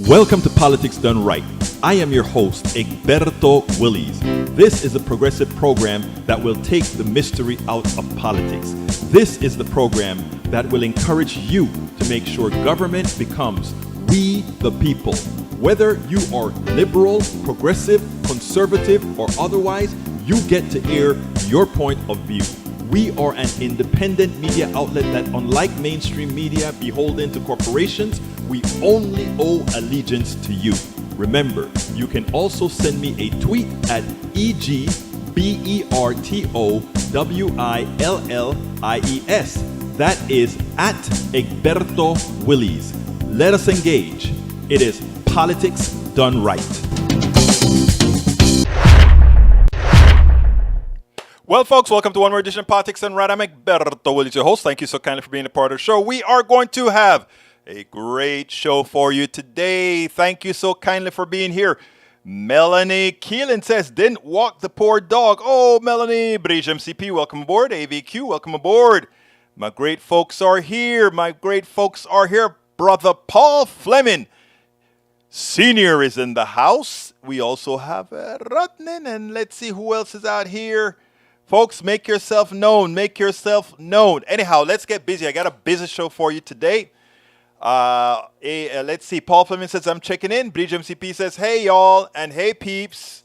Welcome to Politics Done Right. I am your host, Egberto Willies. This is a progressive program that will take the mystery out of politics. This is the program that will encourage you to make sure government becomes we the people. Whether you are liberal, progressive, conservative, or otherwise, you get to air your point of view. We are an independent media outlet that, unlike mainstream media beholden to corporations, we only owe allegiance to you. Remember, you can also send me a tweet at EGBERTOWILLIES. That is at Egberto Willies. Let us engage. It is Politics Done Right. Well, folks, welcome to one more edition of Politics Done Right. I'm Egberto Willies, your host. Thank you so kindly for being a part of the show. We are going to have a great show for you today. Thank you so kindly for being here. Melanie Keelan says, didn't walk the poor dog. Oh, Melanie. Bridge MCP, welcome aboard. AVQ, welcome aboard. My great folks are here. Brother Paul Fleming Senior is in the house. We also have Rutnan, and let's see who else is out here. Folks, make yourself known. Anyhow, let's get busy. I got a busy show for you today. Let's see. Paul Fleming says, I'm checking in. Bridge MCP says, hey, y'all, and hey, peeps.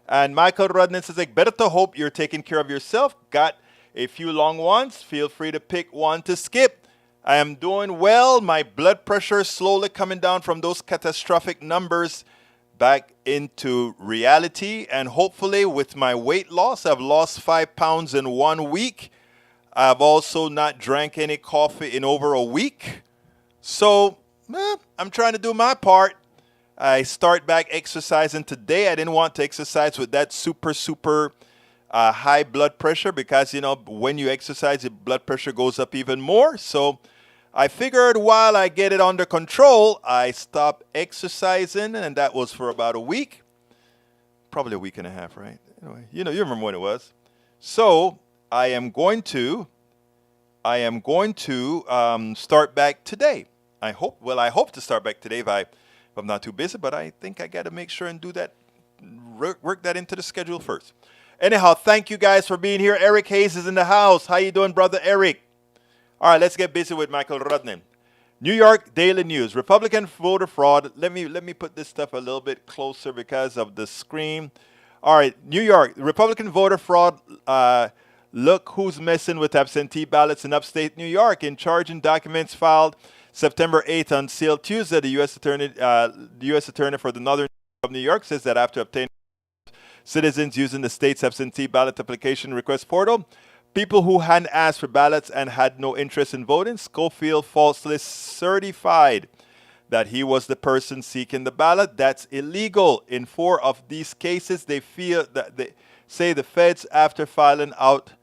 And Michael Rudnan says, Egberto, hope you're taking care of yourself. Got a few long ones. Feel free to pick one to skip. I am doing well. My blood pressure is slowly coming down from those catastrophic numbers back into reality. And hopefully with my weight loss, I've lost 5 pounds in 1 week. I've also not drank any coffee in over a week. So, I'm trying to do my part. I start back exercising today. I didn't want to exercise with that super high blood pressure because, when you exercise, your blood pressure goes up even more. So, I figured while I get it under control, I stop exercising, and that was for about a week. Probably a week and a half, right? Anyway, you remember when it was. So, I am going to start back today. I hope to start back today if I'm not too busy, but I think I got to make sure and do that, work that into the schedule first. Anyhow, thank you guys for being here. Eric Hayes is in the house. How you doing, brother Eric? All right, let's get busy with Michael Rudnan. New York Daily News, Republican voter fraud. Let me put this stuff a little bit closer because of the screen. All right, New York, Republican voter fraud. Look who's messing with absentee ballots in upstate New York. In charging documents filed September 8th unsealed Tuesday, the U.S. Attorney for the Northern of New York says that after obtaining citizens using the state's absentee ballot application request portal, people who hadn't asked for ballots and had no interest in voting, Schofield falsely certified that he was the person seeking the ballot. That's illegal. In 4 of these cases, they say the feds, after finding out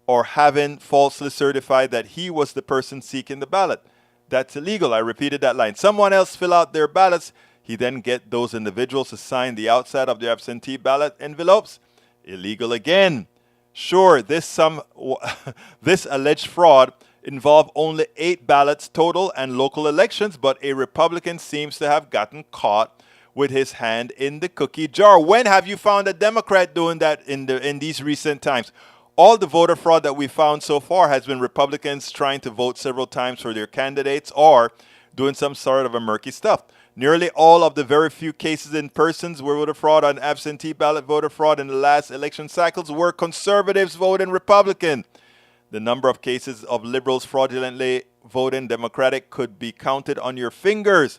or having falsely certified that he was the person seeking the ballot. That's illegal. I repeated that line. Someone else fill out their ballots. He then get those individuals to sign the outside of their absentee ballot envelopes. Illegal again. Sure, this alleged fraud involved only 8 ballots total and local elections, but a Republican seems to have gotten caught with his hand in the cookie jar. When have you found a Democrat doing that in these recent times? All the voter fraud that we found so far has been Republicans trying to vote several times for their candidates or doing some sort of a murky stuff. Nearly all of the very few cases in persons where voter fraud and absentee ballot voter fraud in the last election cycles were conservatives voting Republican. The number of cases of liberals fraudulently voting Democratic could be counted on your fingers.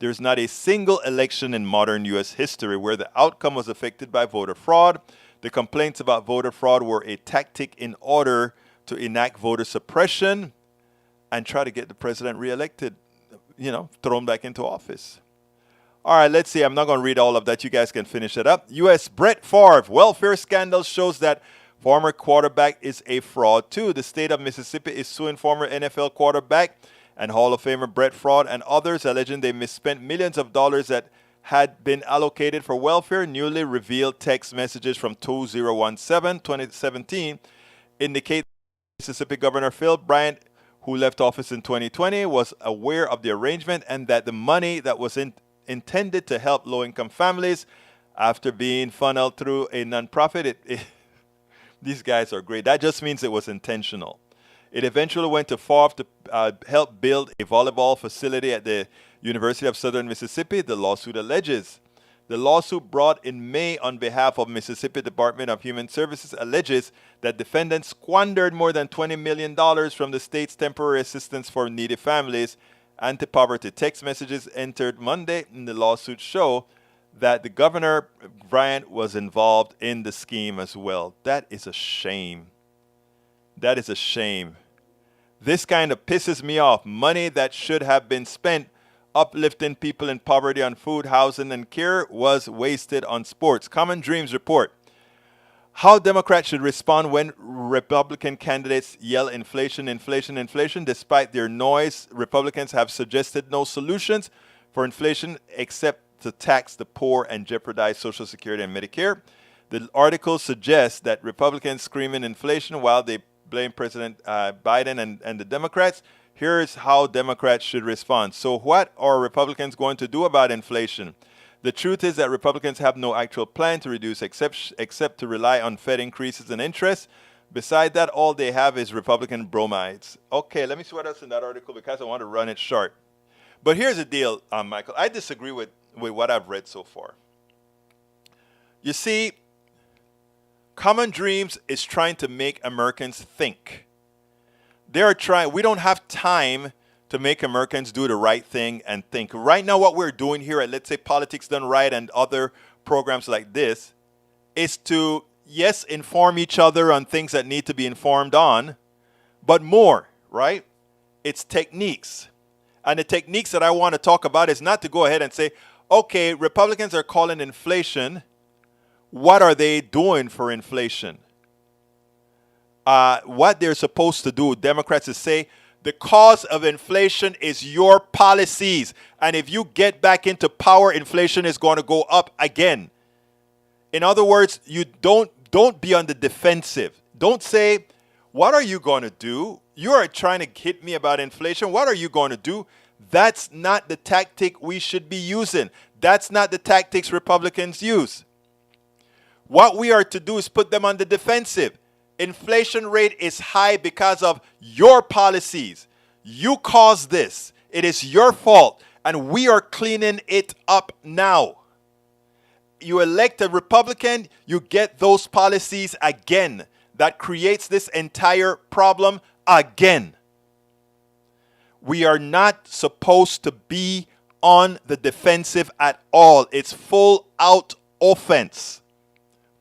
There's not a single election in modern U.S. history where the outcome was affected by voter fraud. The complaints about voter fraud were a tactic in order to enact voter suppression and try to get the president reelected, thrown back into office. All right, let's see. I'm not going to read all of that. You guys can finish it up. U.S. Brett Favre. Welfare scandal shows that former quarterback is a fraud, too. The state of Mississippi is suing former NFL quarterback and Hall of Famer Brett Favre and others, alleging they misspent millions of dollars that had been allocated for welfare. Newly revealed text messages from 2017 indicate Mississippi Governor Phil Bryant, who left office in 2020, was aware of the arrangement and that the money that was intended to help low-income families after being funneled through a nonprofit, these guys are great. That just means it was intentional. It eventually went to FARF to help build a volleyball facility at the University of Southern Mississippi, the lawsuit alleges. The lawsuit brought in May on behalf of Mississippi Department of Human Services alleges that defendants squandered more than $20 million from the state's temporary assistance for needy families. Anti-poverty text messages entered Monday in the lawsuit show that the governor, Bryant, was involved in the scheme as well. That is a shame. That is a shame. This kind of pisses me off. Money that should have been spent uplifting people in poverty on food, housing, and care was wasted on sports. Common Dreams report how Democrats should respond when Republican candidates yell inflation, inflation, inflation. Despite their noise, Republicans have suggested no solutions for inflation except to tax the poor and jeopardize Social Security and Medicare. The article suggests that Republicans screaming inflation while they blame President Biden and the Democrats. Here's how Democrats should respond. So what are Republicans going to do about inflation? The truth is that Republicans have no actual plan to reduce except to rely on Fed increases in interest. Beside that, all they have is Republican bromides. Okay, let me see what else in that article because I want to run it short. But here's the deal, Michael. I disagree with what I've read so far. You see, Common Dreams is trying to make Americans think. They're trying. We don't have time to make Americans do the right thing and think. Right now, what we're doing here at, let's say, Politics Done Right and other programs like this is to, yes, inform each other on things that need to be informed on, but more, right? It's techniques. And the techniques that I want to talk about is not to go ahead and say, okay, Republicans are calling inflation. What are they doing for inflation? What they're supposed to do, Democrats, is say the cause of inflation is your policies. And if you get back into power, inflation is going to go up again. In other words, you don't be on the defensive. Don't say, what are you going to do? You are trying to hit me about inflation. What are you going to do? That's not the tactic we should be using. That's not the tactics Republicans use. What we are to do is put them on the defensive. Inflation rate is high because of your policies. You caused this. It is your fault. And we are cleaning it up now. You elect a Republican, you get those policies again. That creates this entire problem again. We are not supposed to be on the defensive at all. It's full out offense.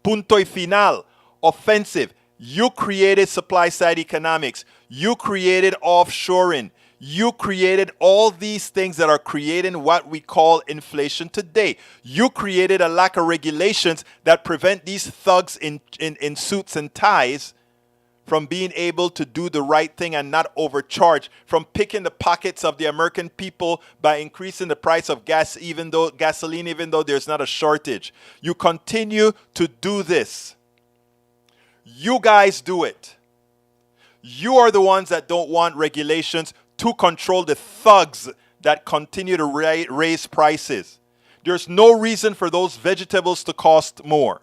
Punto y final. Offensive. You created supply side economics. You created offshoring. You created all these things that are creating what we call inflation today. You created a lack of regulations that prevent these thugs in suits and ties from being able to do the right thing and not overcharge, from picking the pockets of the American people by increasing the price of gasoline, even though there's not a shortage. You continue to do this. You guys do it. You are the ones that don't want regulations to control the thugs that continue to raise prices. There's no reason for those vegetables to cost more.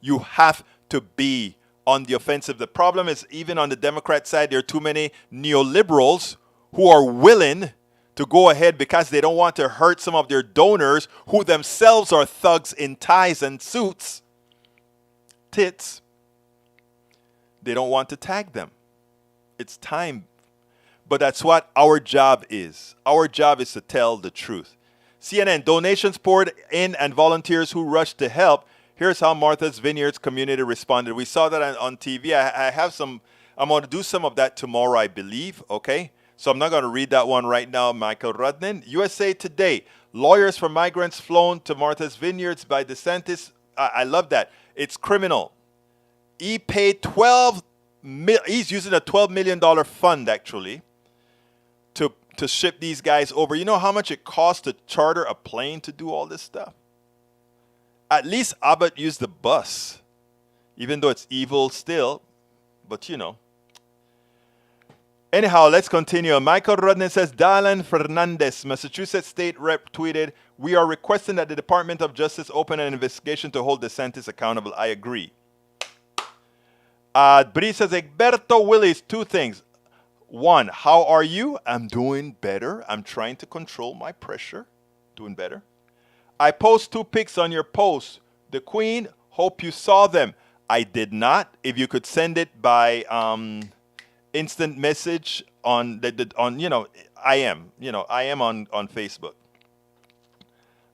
You have to be on the offensive. The problem is, even on the Democrat side, there are too many neoliberals who are willing to go ahead because they don't want to hurt some of their donors who themselves are thugs in ties and suits. Tits. They don't want to tag them. It's time. But that's what our job is. Our job is to tell the truth. CNN, donations poured in and volunteers who rushed to help. Here's how Martha's Vineyard's community responded. We saw that on TV. I'm going to do some of that tomorrow, I believe. Okay? So I'm not going to read that one right now, Michael Rudnin. USA Today, lawyers for migrants flown to Martha's Vineyards by DeSantis. I love that. It's criminal. He paid he's using a $12 million fund, actually, to ship these guys over. You know how much it costs to charter a plane to do all this stuff? At least Abbott used the bus, even though it's evil still. But, you know. Anyhow, let's continue. Michael Rodney says, Dylan Fernandez, Massachusetts State Rep, tweeted, "We are requesting that the Department of Justice open an investigation to hold DeSantis accountable." I agree. Bree says, Egberto Willis, two things. One, how are you? I'm doing better. I'm trying to control my pressure. Doing better. I post 2 pics on your post. The Queen, hope you saw them. I did not. If you could send it by instant message on I am on Facebook.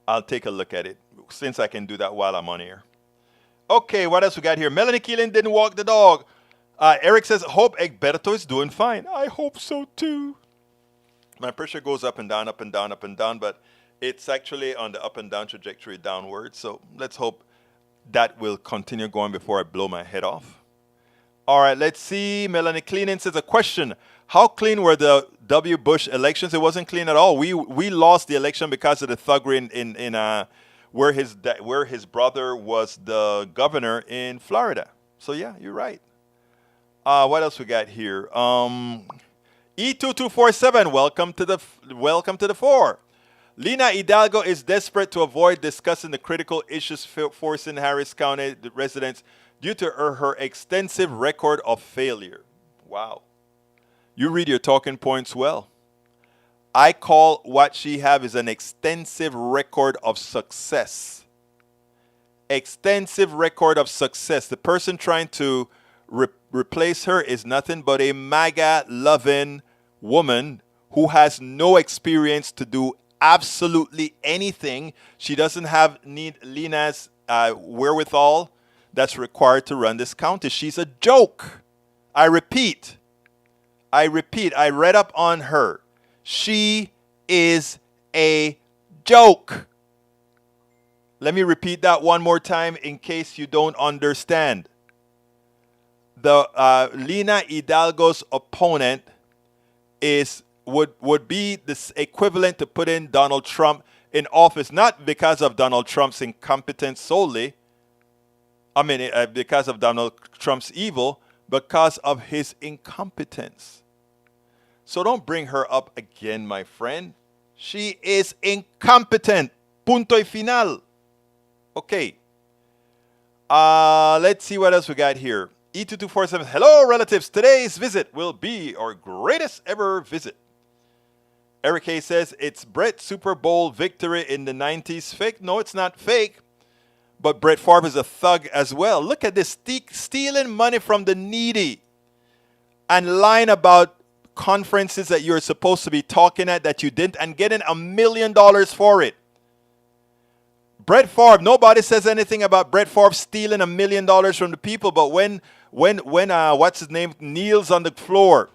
I'll take a look at it since I can do that while I'm on air. Okay, what else we got here? Melanie Keelan didn't walk the dog. Eric says, hope Egberto is doing fine. I hope so too. My pressure goes up and down, up and down, up and down, but it's actually on the up and down trajectory downward. So let's hope that will continue going before I blow my head off. All right, let's see. Melanie Cleanin says, a question. How clean were the W. Bush elections? It wasn't clean at all. We lost the election because of the thuggery in where his brother was the governor in Florida. So yeah, you're right. What else we got here? E2247, welcome to the fore. Lina Hidalgo is desperate to avoid discussing the critical issues forcing Harris County residents due to her extensive record of failure. Wow. You read your talking points well. I call what she have is an extensive record of success. Extensive record of success. The person trying to replace her is nothing but a MAGA-loving woman who has no experience to do absolutely anything. She doesn't have Lina's wherewithal that's required to run this county. She's a joke. I repeat, I read up on her. She is a joke. Let me repeat that one more time in case you don't understand. The Lina Hidalgo's opponent would be this equivalent to putting Donald Trump in office, not because of Donald Trump's incompetence solely. Because of Donald Trump's evil, because of his incompetence. So don't bring her up again, my friend. She is incompetent. Punto y final. Okay. Let's see what else we got here. E2247, hello relatives. Today's visit will be our greatest ever visit. Eric Hayes says, it's Brett Super Bowl victory in the 90s fake? No, it's not fake. But Brett Favre is a thug as well. Look at this, stealing money from the needy and lying about conferences that you're supposed to be talking at that you didn't and getting $1 million for it. Brett Favre, nobody says anything about Brett Favre stealing $1 million from the people, but when what's his name kneels on the floor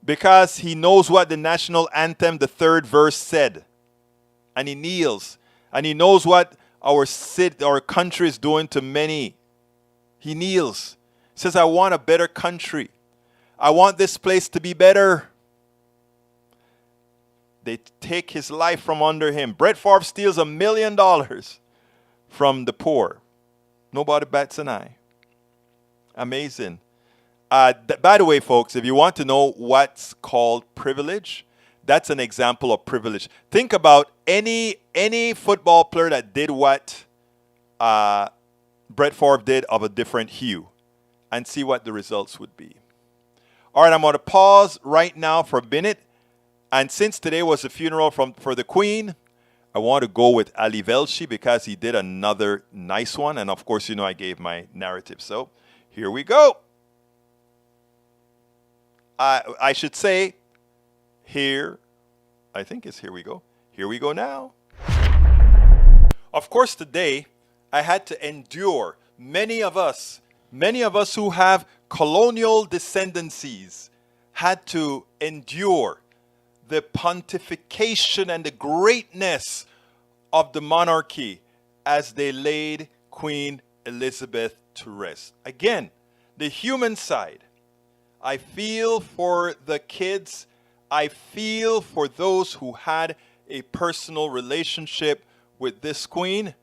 because he knows what the national anthem, the third verse said, and he kneels, and he knows what our country is doing to many. He kneels. He says, I want a better country. I want this place to be better. They take his life from under him. Brett Favre steals $1 million from the poor. Nobody bats an eye. Amazing. By the way, folks, if you want to know what's called privilege, that's an example of privilege. Think about any football player that did what Brett Favre did of a different hue and see what the results would be. All right, I'm going to pause right now for a minute. And since today was the funeral for the Queen, I want to go with Ali Velshi because he did another nice one. And of course, I gave my narrative. So here we go. I should say here. I think it's here we go. Here we go now. Of course, today I had to endure many of us who have colonial descendancies had to endure the pontification and the greatness of the monarchy as they laid Queen Elizabeth to rest. Again, the human side. I feel for the kids. I feel for those who had a personal relationship with this queen.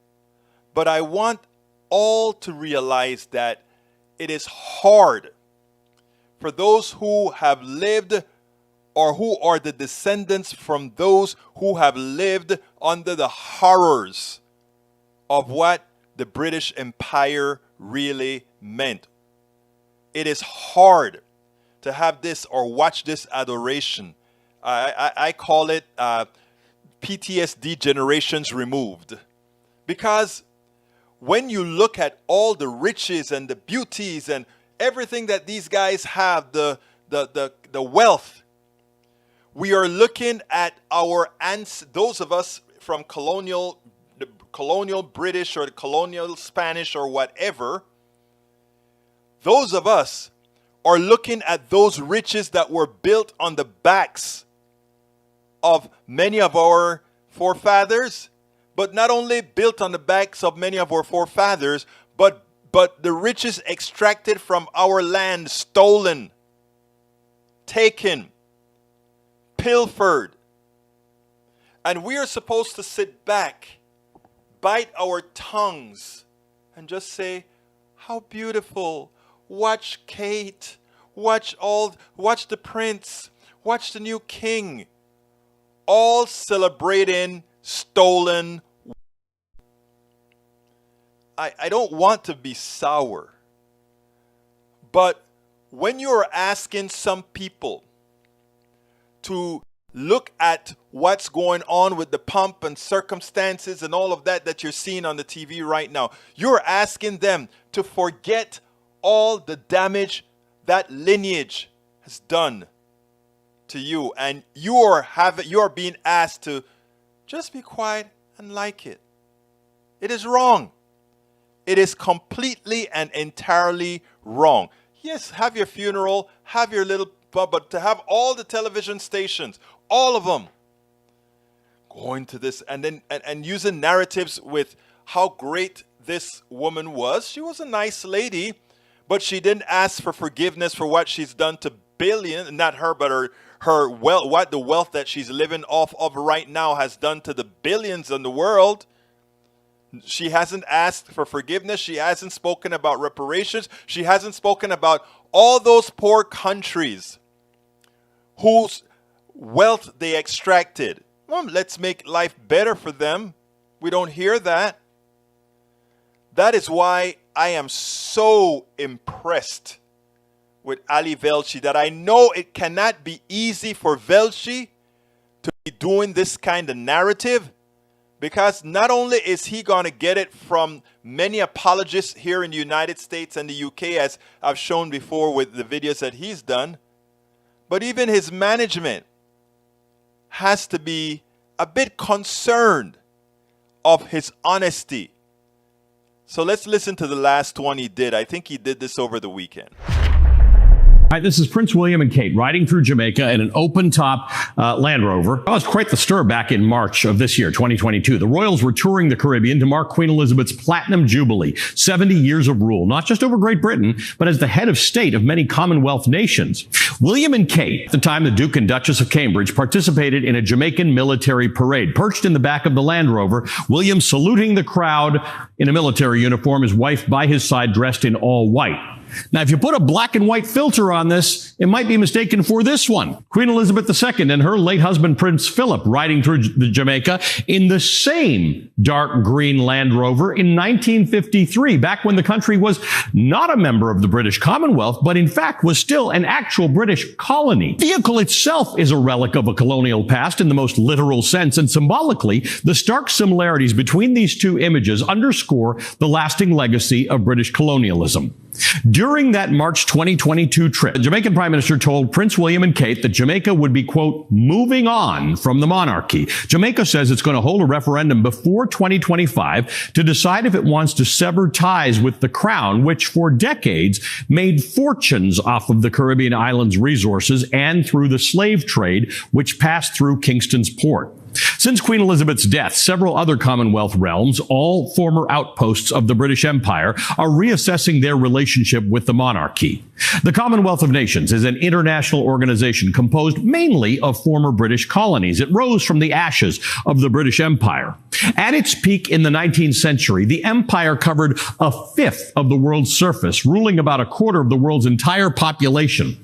But I want all to realize that it is hard for those who have lived or who are the descendants from those who have lived under the horrors of what the British Empire really meant. It is hard to have this or watch this adoration. I call it PTSD generations removed. Because when you look at all the riches and the beauties and everything that these guys have, the wealth, we are looking at our those of us from the colonial British or the colonial Spanish or whatever, those of us are looking at those riches that were built on the backs of many of our forefathers, but not only built on the backs of many of our forefathers, but the riches extracted from our land, stolen, taken, pilfered. And we are supposed to sit back, bite our tongues, and just say, how beautiful. Watch Kate. Watch the prince. Watch the new king. All celebrating stolen. I don't want to be sour, but when you're asking some people to look at what's going on with the pomp and circumstances and all of that you're seeing on the TV right now, you're asking them to forget all the damage that lineage has done to you, and you're being asked to just be quiet and like it. It is wrong. It is completely and entirely wrong. Yes, have your funeral, have your little, but to have all the television stations, all of them, going to this and then and using narratives with how great this woman was. She was a nice lady, but she didn't ask for forgiveness for what she's done to billions, not her, but her wealth, what the wealth that she's living off of right now has done to the billions in the world. She hasn't asked for forgiveness. She hasn't spoken about reparations. She hasn't spoken about all those poor countries whose wealth they extracted. Well, let's make life better for them. We don't hear that. That is why I am so impressed with Ali Velshi, that I know it cannot be easy for Velshi to be doing this kind of narrative, because not only is he going to get it from many apologists here in the United States and the UK, as I've shown before with the videos that he's done, but even his management has to be a bit concerned of his honesty. So let's listen to the last one he did. I think he did this over the weekend. Hi, this is Prince William and Kate riding through Jamaica in an open-top Land Rover. It was quite the stir back in March of this year, 2022. The royals were touring the Caribbean to mark Queen Elizabeth's Platinum Jubilee, 70 years of rule, not just over Great Britain, but as the head of state of many Commonwealth nations. William and Kate, at the time the Duke and Duchess of Cambridge, participated in a Jamaican military parade. Perched in the back of the Land Rover, William saluting the crowd in a military uniform, his wife by his side dressed in all white. Now, if you put a black and white filter on this, it might be mistaken for this one. Queen Elizabeth II and her late husband, Prince Philip, riding through Jamaica in the same dark green Land Rover in 1953, back when the country was not a member of the British Commonwealth, but in fact was still an actual British colony. The vehicle itself is a relic of a colonial past in the most literal sense, and symbolically, the stark similarities between these two images underscore the lasting legacy of British colonialism. During that March 2022 trip, the Jamaican Prime Minister told Prince William and Kate that Jamaica would be, quote, moving on from the monarchy. Jamaica says it's going to hold a referendum before 2025 to decide if it wants to sever ties with the Crown, which for decades made fortunes off of the Caribbean islands' resources and through the slave trade, which passed through Kingston's port. Since Queen Elizabeth's death, several other Commonwealth realms, all former outposts of the British Empire, are reassessing their relationship with the monarchy. The Commonwealth of Nations is an international organization composed mainly of former British colonies. It rose from the ashes of the British Empire. At its peak in the 19th century, the empire covered a fifth of the world's surface, ruling about a quarter of the world's entire population.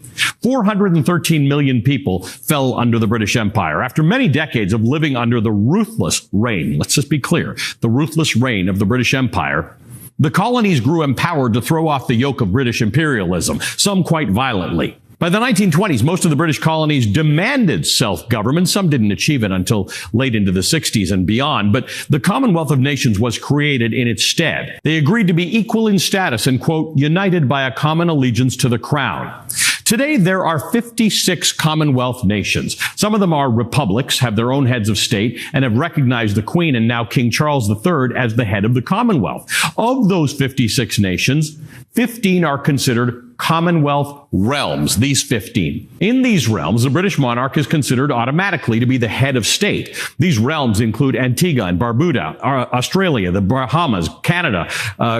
413 million people fell under the British Empire. After many decades of living under the ruthless reign, let's just be clear, the ruthless reign of the British Empire, the colonies grew empowered to throw off the yoke of British imperialism, some quite violently. By the 1920s, most of the British colonies demanded self-government. Some didn't achieve it until late into the 60s and beyond, but the Commonwealth of Nations was created in its stead. They agreed to be equal in status and, quote, united by a common allegiance to the crown. Today, there are 56 Commonwealth nations. Some of them are republics, have their own heads of state, and have recognized the Queen and now King Charles III as the head of the Commonwealth. Of those 56 nations, 15 are considered Commonwealth realms, these 15. In these realms, the British monarch is considered automatically to be the head of state. These realms include Antigua and Barbuda, Australia, the Bahamas, Canada,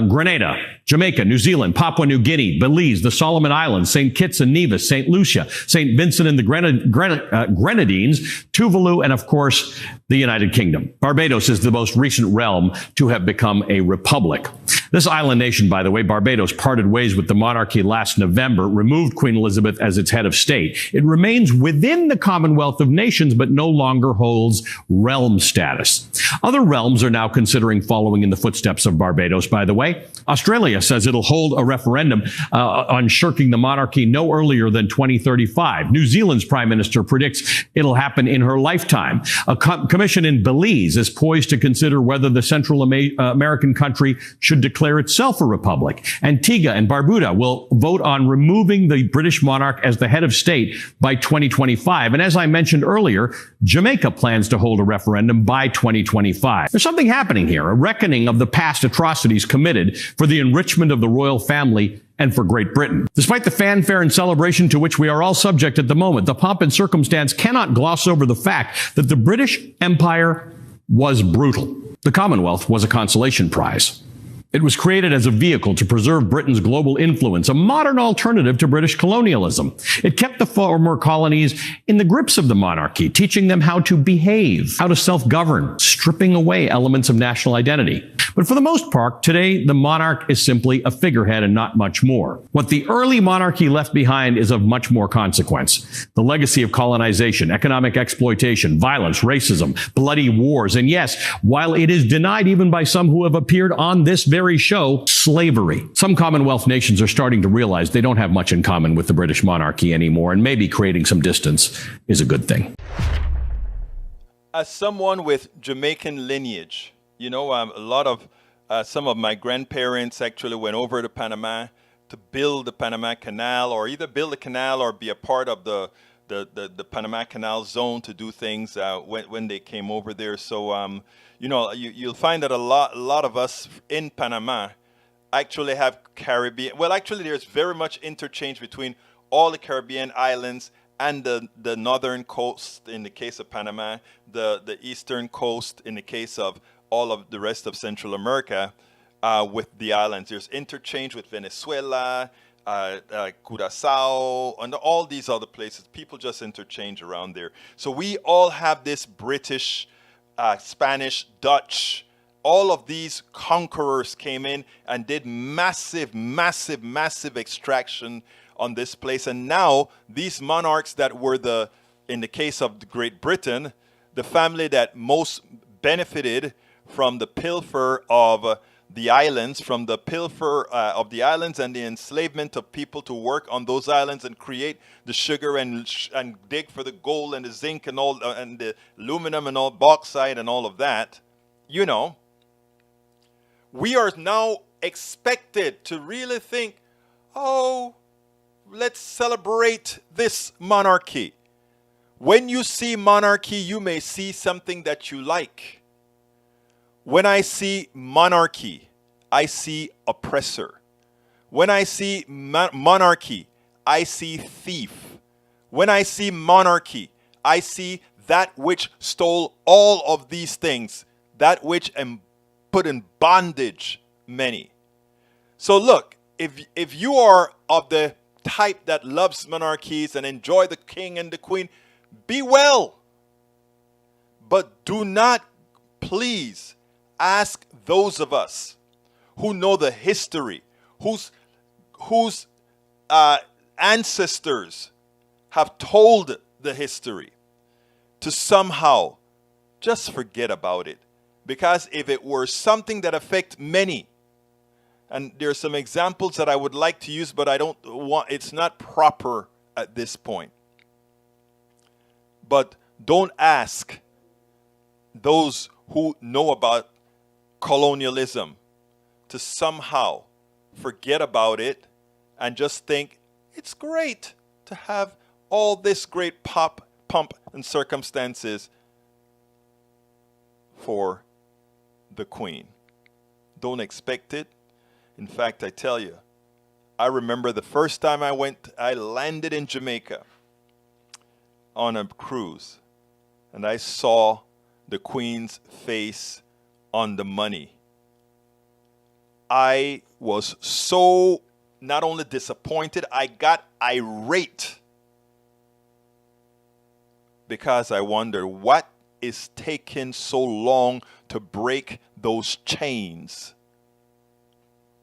Grenada, Jamaica, New Zealand, Papua New Guinea, Belize, the Solomon Islands, St. Kitts and Nevis, St. Lucia, St. Vincent and the Grenadines, Tuvalu, and of course, the United Kingdom. Barbados is the most recent realm to have become a republic. This island nation, by the way, Barbados, parted ways with the monarchy last November, removed Queen Elizabeth as its head of state. It remains within the Commonwealth of Nations, but no longer holds realm status. Other realms are now considering following in the footsteps of Barbados, by the way. Australia says it'll hold a referendum on shirking the monarchy no earlier than 2035. New Zealand's prime minister predicts it'll happen in her lifetime. A commission in Belize is poised to consider whether the Central American country should declare itself a republic. Antigua and Barbuda will vote on removing the British monarch as the head of state by 2025. And as I mentioned earlier, Jamaica plans to hold a referendum by 2025. There's something happening here, a reckoning of the past atrocities committed for the enrichment of the royal family and for Great Britain. Despite the fanfare and celebration to which we are all subject at the moment, the pomp and circumstance cannot gloss over the fact that the British Empire was brutal. The Commonwealth was a consolation prize. It was created as a vehicle to preserve Britain's global influence, a modern alternative to British colonialism. It kept the former colonies in the grips of the monarchy, teaching them how to behave, how to self-govern, stripping away elements of national identity. But for the most part, today, the monarch is simply a figurehead and not much more. What the early monarchy left behind is of much more consequence. The legacy of colonization, economic exploitation, violence, racism, bloody wars, and yes, while it is denied even by some who have appeared on this very show, slavery. Some Commonwealth nations are starting to realize they don't have much in common with the British monarchy anymore, and maybe creating some distance is a good thing. As someone with Jamaican lineage, you know, a lot of some of my grandparents actually went over to Panama to build the Panama Canal, or either build the canal or be a part of the Panama Canal zone to do things when they came over there. So, you know, you'll find that a lot of us in Panama actually have Caribbean. Well, actually, there's very much interchange between all the Caribbean islands and the northern coast in the case of Panama, the eastern coast in the case of all of the rest of Central America with the islands. There's interchange with Venezuela, Curacao, and all these other places. People just interchange around there. So we all have this British, Spanish, Dutch. All of these conquerors came in and did massive, massive, massive extraction on this place. And now these monarchs that were in the case of Great Britain, the family that most benefited from the pilfer of the islands, from the pilfer of the islands and the enslavement of people to work on those islands and create the sugar and dig for the gold and the zinc and all and the aluminum and all bauxite and all of that. You know, we are now expected to really think, oh, let's celebrate this monarchy. When you see monarchy, you may see something that you like. When I see monarchy, I see oppressor. When I see monarchy, I see thief. When I see monarchy, I see that which stole all of these things, that which put in bondage many. So look, if you are of the type that loves monarchies and enjoy the king and the queen, be well. But do not, please, ask those of us who know the history, whose ancestors have told the history, to somehow just forget about it. Because if it were something that affects many, and there are some examples that I would like to use, but I don't want, it's not proper at this point. But don't ask those who know about colonialism to somehow forget about it and just think it's great to have all this great pomp and circumstances for the Queen. Don't expect it. In fact, I tell you, I remember the first time I landed in Jamaica on a cruise, and I saw the Queen's face on the money. I was so not only disappointed, I got irate because I wonder what is taking so long to break those chains.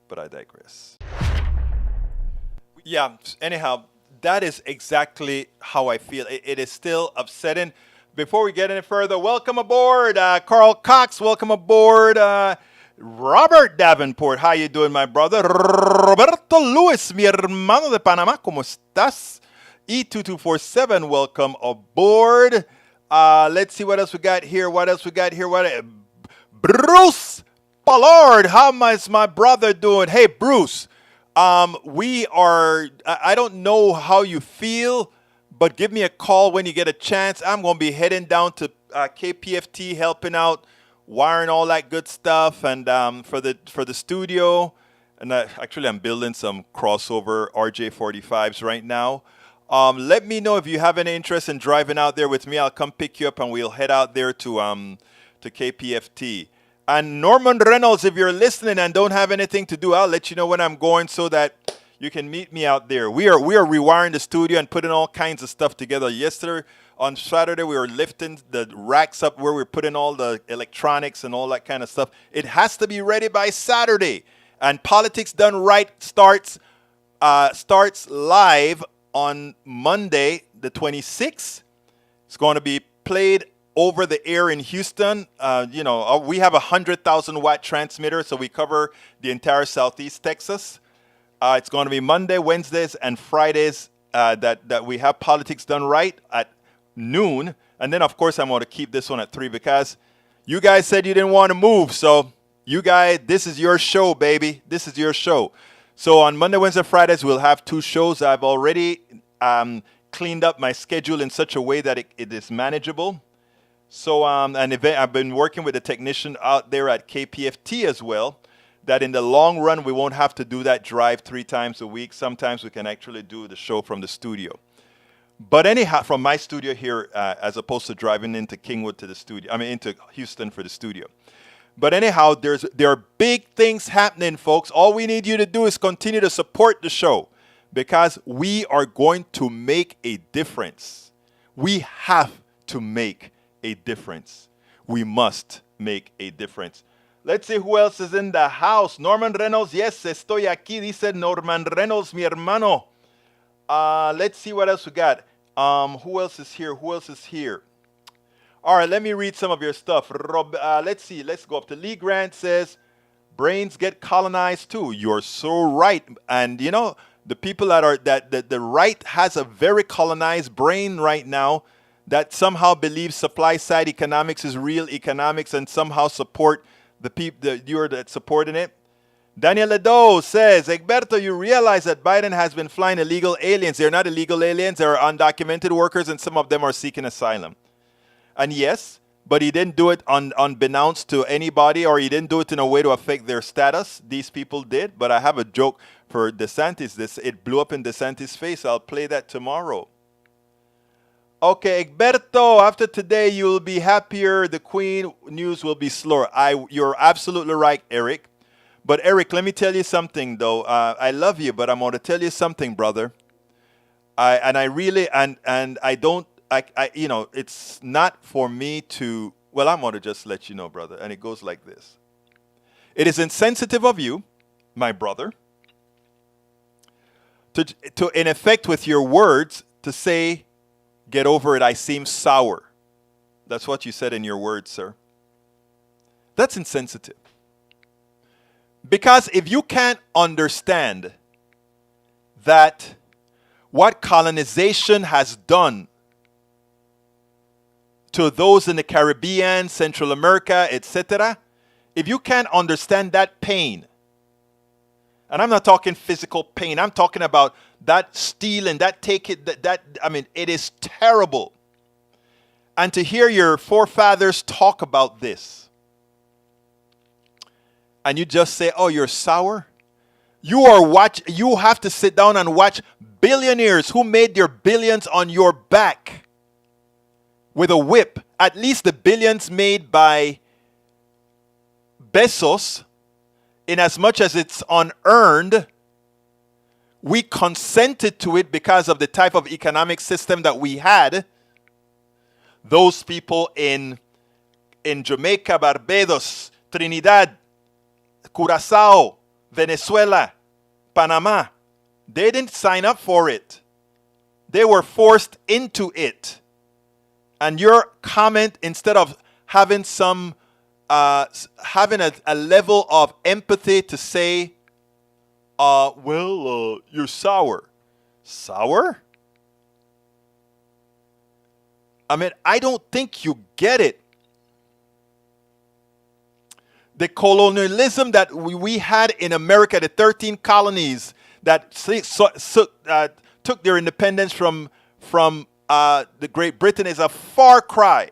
But I digress. Yeah, anyhow, that is exactly how I feel. It is still upsetting. Before we get any further, welcome aboard, Carl Cox. Welcome aboard, Robert Davenport. How you doing, my brother? Roberto Luis, mi hermano de Panamá. ¿Cómo estás? E2247, welcome aboard. Let's see what else we got here. Bruce Ballard, how is my brother doing? Hey, Bruce, I don't know how you feel, but give me a call when you get a chance. I'm going to be heading down to KPFT, helping out, wiring all that good stuff, and for the studio. And actually, I'm building some crossover RJ45s right now. Let me know if you have any interest in driving out there with me. I'll come pick you up, and we'll head out there to KPFT. And Norman Reynolds, if you're listening and don't have anything to do, I'll let you know when I'm going so that you can meet me out there. We are rewiring the studio and putting all kinds of stuff together. Yesterday, on Saturday, we were lifting the racks up where we're putting all the electronics and all that kind of stuff. It has to be ready by Saturday. And Politics Done Right starts live on Monday, the 26th. It's going to be played over the air in Houston. We have a 100,000 watt transmitter, so we cover the entire Southeast Texas. It's going to be Monday, Wednesdays, and Fridays that we have Politics Done Right at noon. And then, of course, I'm going to keep this one at 3 because you guys said you didn't want to move. So you guys, this is your show, baby. This is your show. So on Monday, Wednesday, Fridays, we'll have 2 shows. I've already cleaned up my schedule in such a way that it is manageable. So, I've been working with a technician out there at KPFT as well, that in the long run, we won't have to do that drive 3 times a week. Sometimes we can actually do the show from the studio. But anyhow, from my studio here, as opposed to driving into Kingwood to the studio, into Houston for the studio. But anyhow, there are big things happening, folks. All we need you to do is continue to support the show because we are going to make a difference. We have to make a difference. We must make a difference. Let's see who else is in the house. Norman Reynolds, yes, estoy aquí, dice Norman Reynolds, mi hermano. Let's see what else we got. Who else is here? All right, let me read some of your stuff. Let's see, let's go up to Lee Grant says, brains get colonized too. You're so right. And the people that the right has a very colonized brain right now, that somehow believes supply side economics is real economics and somehow support the people that's supporting it. Daniel Ledo says, Egberto, you realize that Biden has been flying illegal aliens. They're not illegal aliens. They're undocumented workers, and some of them are seeking asylum. And yes, but he didn't do it unbeknownst to anybody, or he didn't do it in a way to affect their status. These people did. But I have a joke for DeSantis. It blew up in DeSantis' face. I'll play that tomorrow. Okay, Egberto, after today, you will be happier. The Queen news will be slower. You're absolutely right, Eric. But Eric, let me tell you something, though. I love you, but I'm going to tell you something, brother. It's not for me to, well, I'm going to just let you know, brother. And it goes like this. It is insensitive of you, my brother, to in effect with your words to say, get over it, I seem sour. That's what you said in your words, sir. That's insensitive. Because if you can't understand that what colonization has done to those in the Caribbean, Central America, etc., if you can't understand that pain, and I'm not talking physical pain, I'm talking about that stealing, that take it, I mean, it is terrible. And to hear your forefathers talk about this, and you just say, oh, you're sour? You have to sit down and watch billionaires who made their billions on your back with a whip. At least the billions made by Bezos, in as much as it's unearned, we consented to it because of the type of economic system that we had. Those people in Jamaica, Barbados, Trinidad, Curacao, Venezuela, Panama, they didn't sign up for it. They were forced into it. And your comment, instead of having having a level of empathy to say, you're sour. Sour? I mean, I don't think you get it. The colonialism that we had in America, the 13 colonies that took their independence from the Great Britain, is a far cry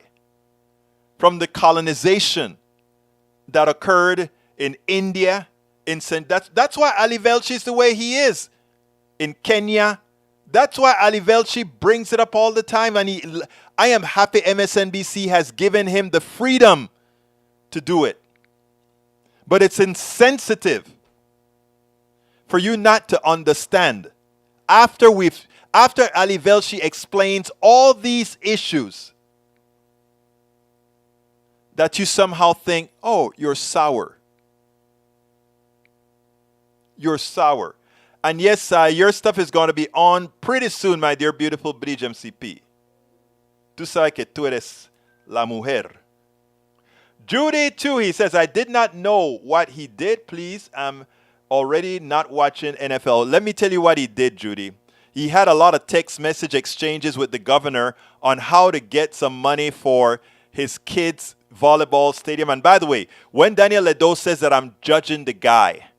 from the colonization that occurred in India. That's why Ali Velshi is the way he is in Kenya. That's why Ali Velshi brings it up all the time. And I am happy MSNBC has given him the freedom to do it. But it's insensitive for you not to understand. After Ali Velshi explains all these issues, that you somehow think, oh, you're sour. You're sour. And yes, your stuff is going to be on pretty soon, my dear beautiful Bridge MCP. Tú sabes que tú eres la mujer. Judy, too, he says, I did not know what he did. Please, I'm already not watching NFL. Let me tell you what he did, Judy. He had a lot of text message exchanges with the governor on how to get some money for his kids' volleyball stadium. And by the way, when Daniel Ledo says that I'm judging the guy,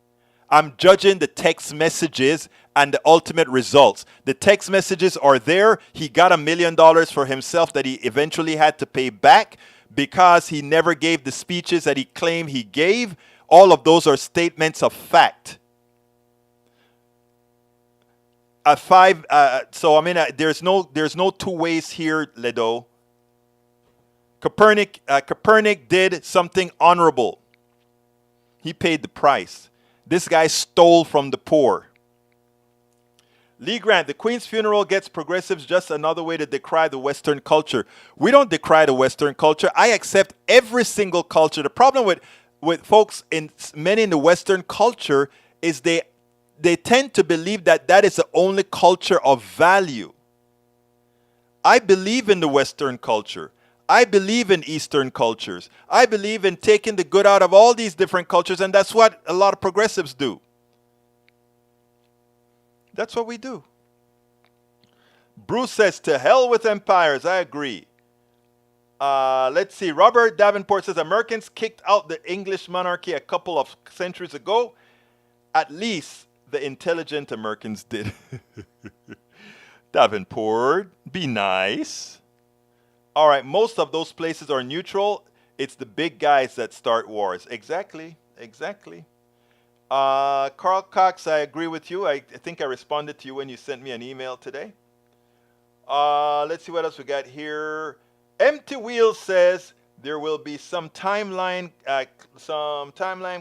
I'm judging the text messages and the ultimate results. The text messages are there. He got $1 million for himself that he eventually had to pay back because he never gave the speeches that he claimed he gave. All of those are statements of fact. There's no two ways here, Ledo. Copernic did something honorable. He paid the price. This guy stole from the poor. Lee Grant, the Queen's funeral gets progressives just another way to decry the Western culture. We don't decry the Western culture. I accept every single culture. The problem with folks many in the Western culture is they tend to believe that is the only culture of value. I believe in the Western culture. I believe in Eastern cultures. I believe in taking the good out of all these different cultures, and that's what a lot of progressives do. That's what we do. Bruce says, to hell with empires. I agree. Let's see. Robert Davenport says, Americans kicked out the English monarchy a couple of centuries ago. At least the intelligent Americans did. Davenport, be nice. All right, most of those places are neutral. It's the big guys that start wars. Exactly. Carl Cox, I agree with you. I think I responded to you when you sent me an email today. Let's see what else we got here. Empty Wheel says there will be some timeline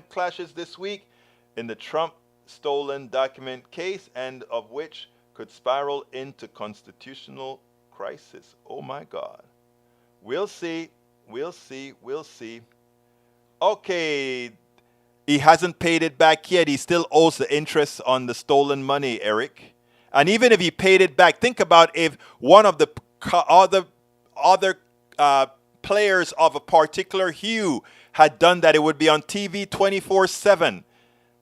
clashes this week in the Trump stolen document case, and of which could spiral into constitutional crisis. Oh my God. We'll see. Okay. He hasn't paid it back yet. He still owes the interest on the stolen money, Eric. And even if he paid it back, think about if one of the other players of a particular hue had done that, it would be on TV 24/7.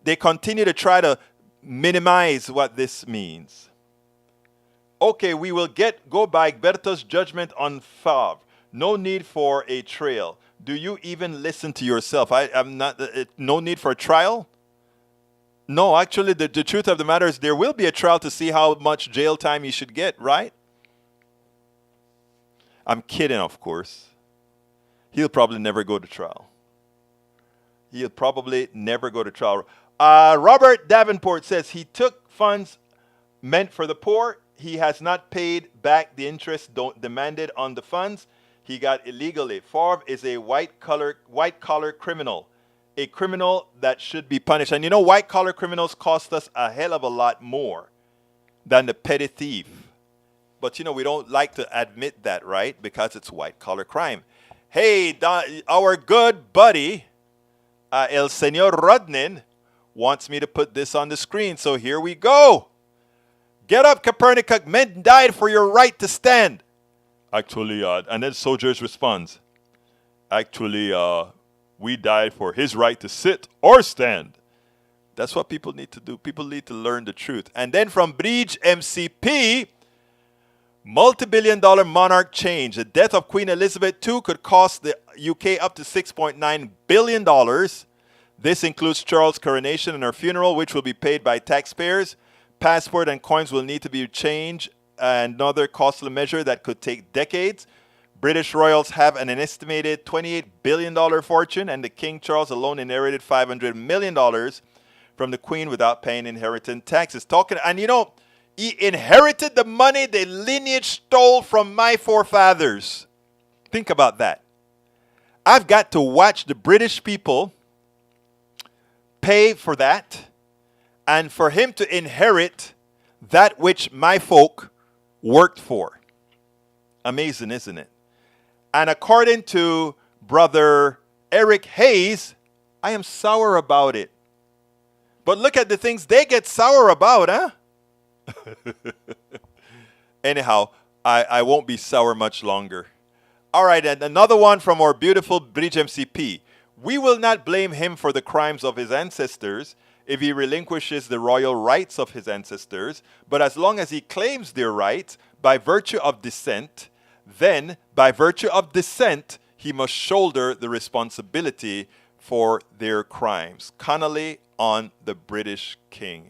They continue to try to minimize what this means. Okay, we will go by Egberto's judgment on Favre. No need for a trail. Do you even listen to yourself? I'm not. No need for a trial? No, actually, the truth of the matter is there will be a trial to see how much jail time you should get, right? I'm kidding, of course. He'll probably never go to trial. Robert Davenport says he took funds meant for the poor. He has not paid back the interest demanded on the funds he got illegally. Favre is a white-collar criminal, a criminal that should be punished. And you know, white-collar criminals cost us a hell of a lot more than the petty thief. But, you know, we don't like to admit that, right? Because it's white-collar crime. Hey, our good buddy, El Señor Rodnin, wants me to put this on the screen. So here we go. Get up, Copernicus. Men died for your right to stand. Actually, and then Soldiers responds, actually, we died for his right to sit or stand. That's what people need to do. People need to learn the truth. And then from Bridge MCP, multi-billion-dollar monarch change. The death of Queen Elizabeth II could cost the UK up to $6.9 billion. This includes Charles' coronation and her funeral, which will be paid by taxpayers. Passport and coins will need to be changed, another costly measure that could take decades. British royals have an estimated $28 billion fortune, and the King Charles alone inherited $500 million from the Queen without paying inheritance taxes. And you know, he inherited the money the lineage stole from my forefathers. Think about that. I've got to watch the British people pay for that, and for him to inherit that which my folk worked for. Amazing, isn't it? And according to Brother Eric Hayes, I am sour about it. But look at the things they get sour about, huh? Anyhow, I won't be sour much longer. All right, and another one from our beautiful Bridge MCP. We will not blame him for the crimes of his ancestors if he relinquishes the royal rights of his ancestors, but as long as he claims their rights by virtue of descent, then by virtue of descent, he must shoulder the responsibility for their crimes. Connolly on the British King.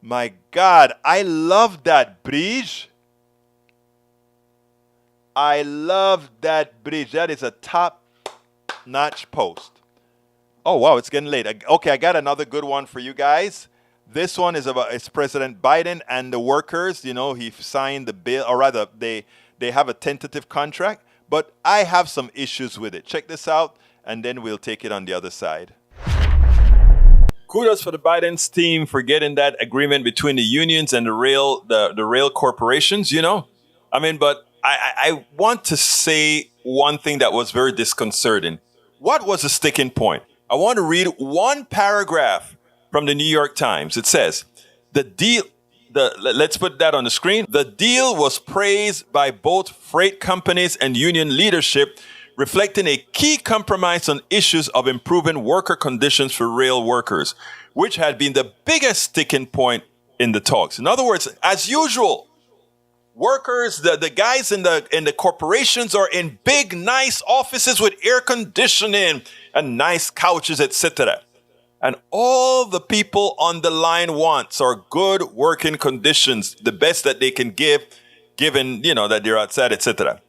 My God, I love that bridge. I love that bridge. That is a top-notch post. Oh, wow, it's getting late. Okay, I got another good one for you guys. This one is about President Biden and the workers. You know, he signed the bill, or rather, they have a tentative contract. But I have some issues with it. Check this out, and then we'll take it on the other side. Kudos for the Biden's team for getting that agreement between the unions and the rail corporations, you know. I mean, but I want to say one thing that was very disconcerting. What was the sticking point? I want to read one paragraph from the New York Times. It says, let's put that on the screen. The deal was praised by both freight companies and union leadership, reflecting a key compromise on issues of improving worker conditions for rail workers, which had been the biggest sticking point in the talks. In other words, as usual, workers, the guys in the corporations are in big, nice offices with air conditioning and nice couches, etc. And all the people on the line wants are good working conditions, the best that they can give, given, you know, that they're outside, etc.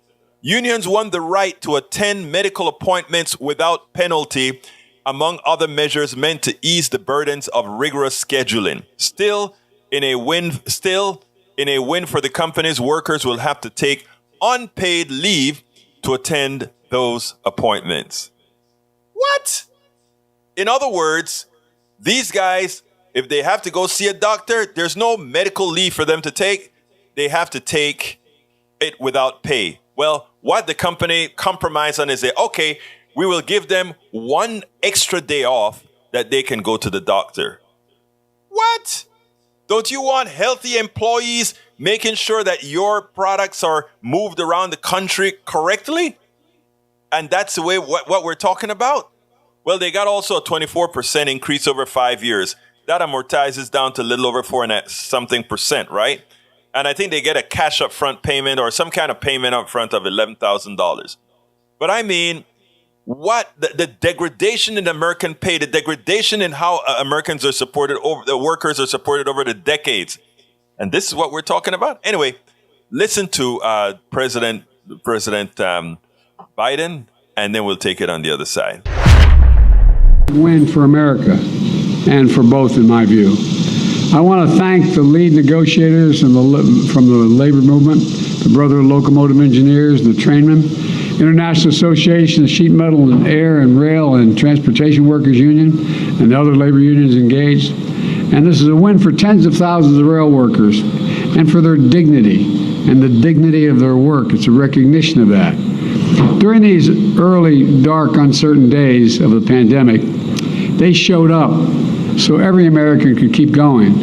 Unions want the right to attend medical appointments without penalty, among other measures meant to ease the burdens of rigorous scheduling. Still, in a win for the companies, workers will have to take unpaid leave to attend those appointments. What? In other words, these guys, if they have to go see a doctor, there's no medical leave for them to take. They have to take it without pay. Well, what the company compromised on is that, okay, we will give them one extra day off that they can go to the doctor. What? Don't you want healthy employees making sure that your products are moved around the country correctly? And that's the way what we're talking about. Well, they got also a 24% increase over 5 years. That amortizes down to a little over 4% right? And I think they get a cash upfront payment or some kind of payment upfront of $11,000. But I mean, what the degradation in American pay, the degradation in how Americans are supported over the workers are supported over the decades, and this is what we're talking about. Anyway, listen to President Biden, and then we'll take it on the other side. Win for America, and for both, in my view. I want to thank the lead negotiators from the labor movement, the Brotherhood of Locomotive Engineers, the trainmen, International Association of Sheet Metal and Air and Rail and Transportation Workers Union, and the other labor unions engaged. And this is a win for tens of thousands of rail workers and for their dignity and the dignity of their work. It's a recognition of that. During these early, dark, uncertain days of the pandemic, they showed up so every American could keep going.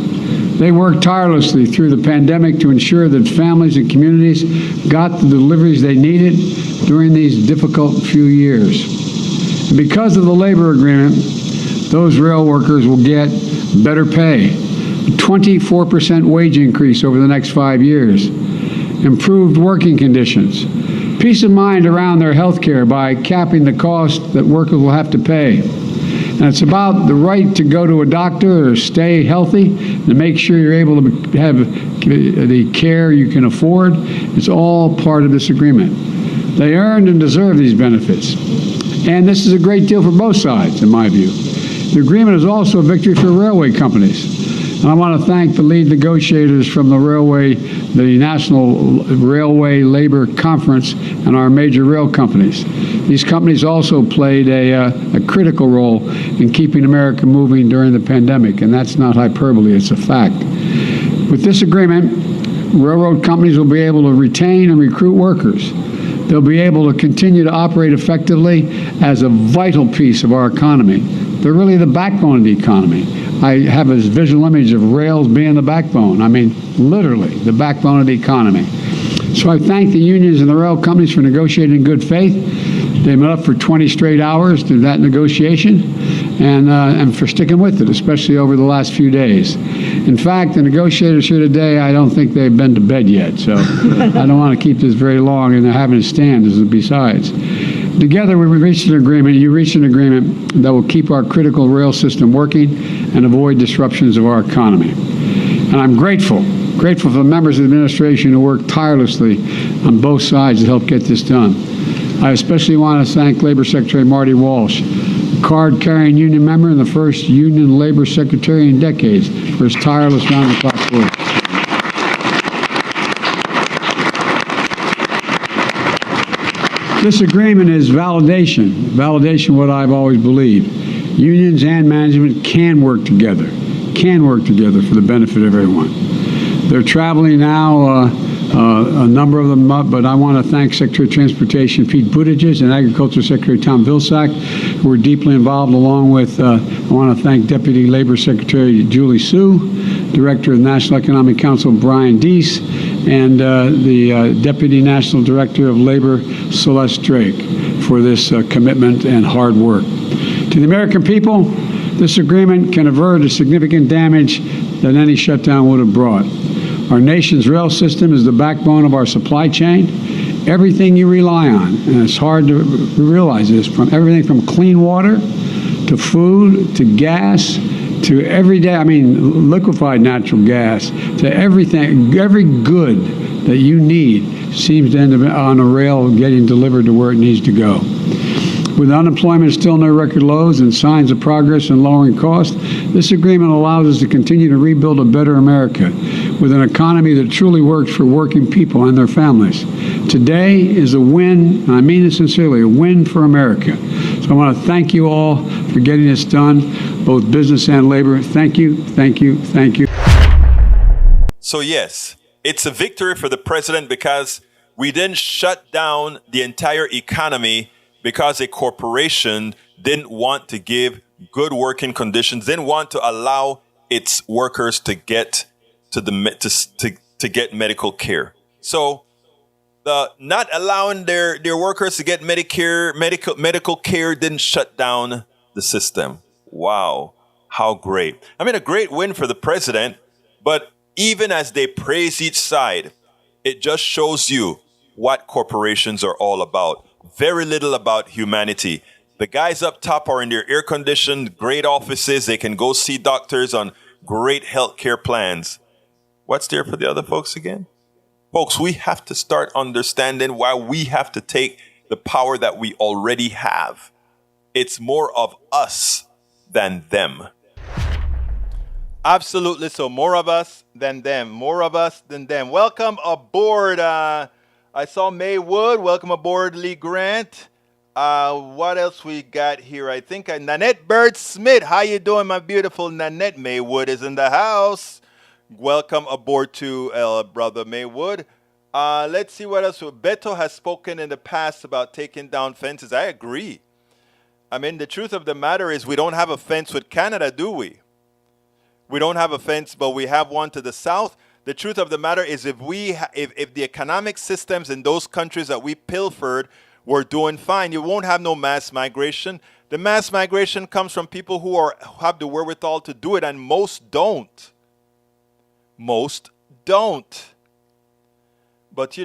They worked tirelessly through the pandemic to ensure that families and communities got the deliveries they needed during these difficult few years. And because of the labor agreement, those rail workers will get better pay, a 24% wage increase over the next 5 years, improved working conditions, peace of mind around their health care by capping the cost that workers will have to pay. And it's about the right to go to a doctor or stay healthy, to make sure you're able to have the care you can afford. It's all part of this agreement. They earned and deserve these benefits. And this is a great deal for both sides, in my view. The agreement is also a victory for railway companies. And I want to thank the lead negotiators from the National Railway Labor Conference and our major rail companies. These companies also played a critical role in keeping America moving during the pandemic, and that's not hyperbole, it's a fact. With this agreement, railroad companies will be able to retain and recruit workers. They'll be able to continue to operate effectively as a vital piece of our economy. They're really the backbone of the economy. I have this visual image of rails being the backbone. I mean, literally, the backbone of the economy. So I thank the unions and the rail companies for negotiating in good faith. They've been up for 20 straight hours through that negotiation and for sticking with it, especially over the last few days. In fact, the negotiators here today, I don't think they've been to bed yet, so I don't want to keep this very long, and they're having to stand besides. Together, we reached an agreement, you reached an agreement that will keep our critical rail system working and avoid disruptions of our economy. And I'm grateful for the members of the administration who worked tirelessly on both sides to help get this done. I especially want to thank Labor Secretary Marty Walsh, a card-carrying union member and the first union labor secretary in decades, for his tireless round-the-clock work. This agreement is validation of what I've always believed. Unions and management can work together for the benefit of everyone. They're traveling now, a number of them up, but I want to thank Secretary of Transportation Pete Buttigieg and Agriculture Secretary Tom Vilsack, who were deeply involved, along with, I want to thank Deputy Labor Secretary Julie Sue, Director of the National Economic Council Brian Deese, and the Deputy National Director of Labor Celeste Drake for this commitment and hard work. To the American people, this agreement can avert a significant damage that any shutdown would have brought. Our nation's rail system is the backbone of our supply chain. Everything you rely on, and it's hard to realize this, from everything from clean water to food to gas to everyday, liquefied natural gas, to everything, every good that you need seems to end up on a rail getting delivered to where it needs to go. With unemployment still near record lows and signs of progress in lowering costs, this agreement allows us to continue to rebuild a better America with an economy that truly works for working people and their families. Today is a win, and I mean it sincerely, a win for America. So I want to thank you all for getting this done, both business and labor. Thank you, thank you, thank you. So yes, it's a victory for the president because we didn't shut down the entire economy because a corporation didn't want to give good working conditions, didn't want to allow its workers to get to to get medical care. So the not allowing their workers to get medical care didn't shut down the system. Wow, how great. I mean, a great win for the president, but even as they praise each side, it just shows you what corporations are all about. Very little about humanity. The guys up top are in their air-conditioned, great offices. They can go see doctors on great healthcare plans. What's there for the other folks again? Folks, we have to start understanding why we have to take the power that we already have. It's more of us than them. Absolutely. So more of us than them. More of us than them. Welcome aboard. I saw May Wood. Welcome aboard, Lee Grant. What else we got here? I think Nanette Bird Smith. How you doing, my beautiful Nanette? Maywood is in the house. Welcome aboard to Brother Maywood. Let's see what else. Beto has spoken in the past about taking down fences. I agree. I mean, the truth of the matter is we don't have a fence with Canada, do we? We don't have a fence, but we have one to the south. The truth of the matter is if the economic systems in those countries that we pilfered were doing fine, you won't have no mass migration. The mass migration comes from people who have the wherewithal to do it, and most don't. Most don't. But,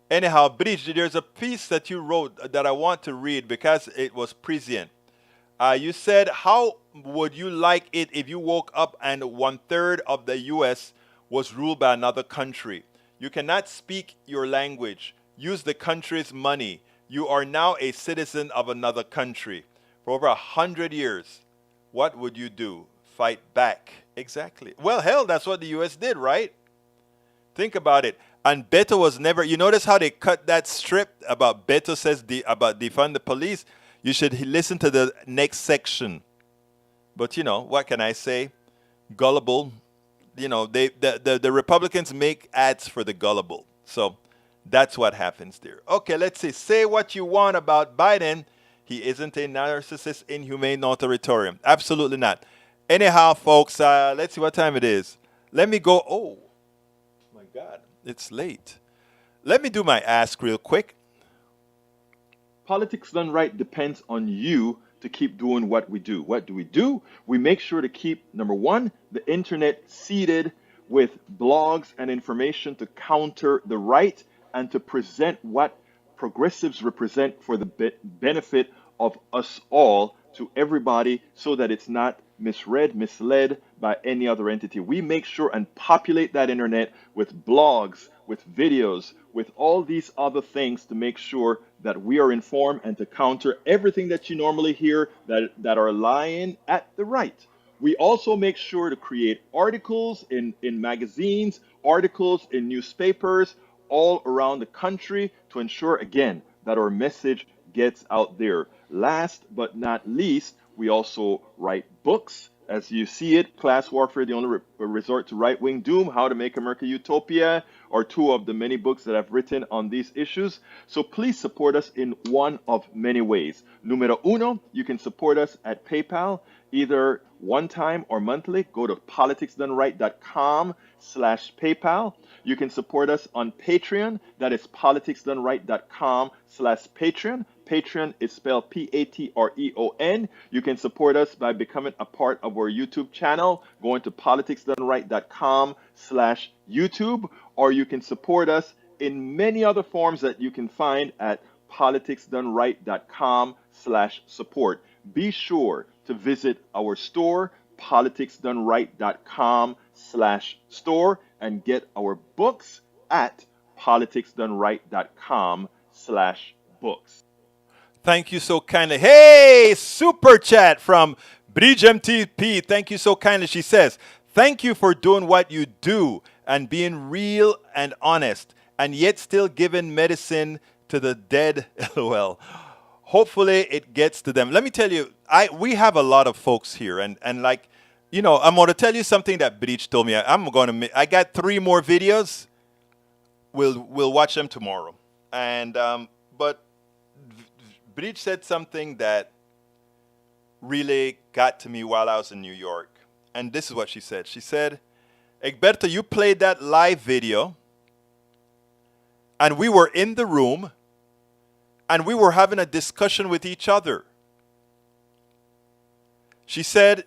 anyhow, Bridge, there's a piece that you wrote that I want to read because it was prescient. You said, how would you like it if you woke up and 1/3 of the U.S. was ruled by another country? You cannot speak your language, use the country's money. You are now a citizen of another country. For over 100 years, what would you do? Fight back. Exactly. Well, hell, that's what the U.S. did, right? Think about it. And Beto was never, you notice how they cut that strip about Beto says about defund the police? You should listen to the next section. But, what can I say? Gullible. The Republicans make ads for the gullible. So that's what happens there. Okay, let's see. Say what you want about Biden. He isn't a narcissist, inhumane, authoritarian. Absolutely not. Anyhow, folks, let's see what time it is. Let me go. Oh, my God. It's late. Let me do my ask real quick. Politics done right depends on you to keep doing what we do. What do? We make sure to keep, number one, the internet seeded with blogs and information to counter the right and to present what progressives represent for the benefit of us all to everybody so that it's not misread, misled by any other entity. We make sure and populate that internet with blogs, with videos, with all these other things to make sure that we are informed and to counter everything that you normally hear that are lying at the right. We also make sure to create articles in magazines, articles in newspapers all around the country to ensure, again, that our message gets out there. Last but not least, we also write books. As you see it, Class Warfare, the only resort to right-wing doom, How to Make America Utopia, are two of the many books that I've written on these issues. So please support us in one of many ways. Numero uno, you can support us at PayPal, either one time or monthly. Go to politicsdoneright.com/PayPal. You can support us on Patreon. That is politicsdoneright.com/Patreon. Patreon is spelled Patreon. You can support us by becoming a part of our YouTube channel, going to politicsdoneright.com/YouTube, or you can support us in many other forms that you can find at politicsdoneright.com/support. Be sure to visit our store, politicsdoneright.com/store, and get our books at politicsdoneright.com/books. Thank you so kindly. Hey, super chat from Bridge MTP. Thank you so kindly. She says, thank you for doing what you do and being real and honest and yet still giving medicine to the dead. LOL. Hopefully it gets to them. Let me tell you, we have a lot of folks here and like, I'm going to tell you something that Bridge told me. I got 3 more videos. We'll watch them tomorrow. And, but Bridge said something that really got to me while I was in New York. And this is what she said. She said, Egberto, you played that live video, and we were in the room, and we were having a discussion with each other. She said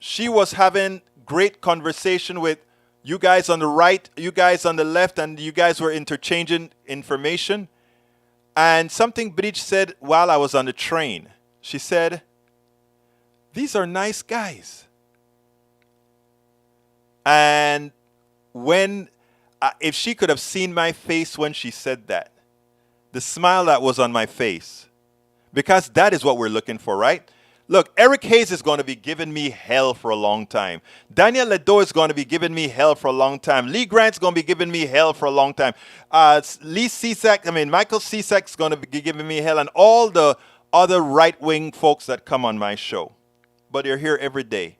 she was having great conversation with you guys on the right, you guys on the left, and you guys were interchanging information. And something Bridge said while I was on the train. She said, these are nice guys. And if she could have seen my face when she said that, the smile that was on my face, because that is what we're looking for, right? Look, Eric Hayes is going to be giving me hell for a long time. Daniel Ledo is going to be giving me hell for a long time. Lee Grant's going to be giving me hell for a long time. Michael Cesak's going to be giving me hell, and all the other right-wing folks that come on my show. But they're here every day.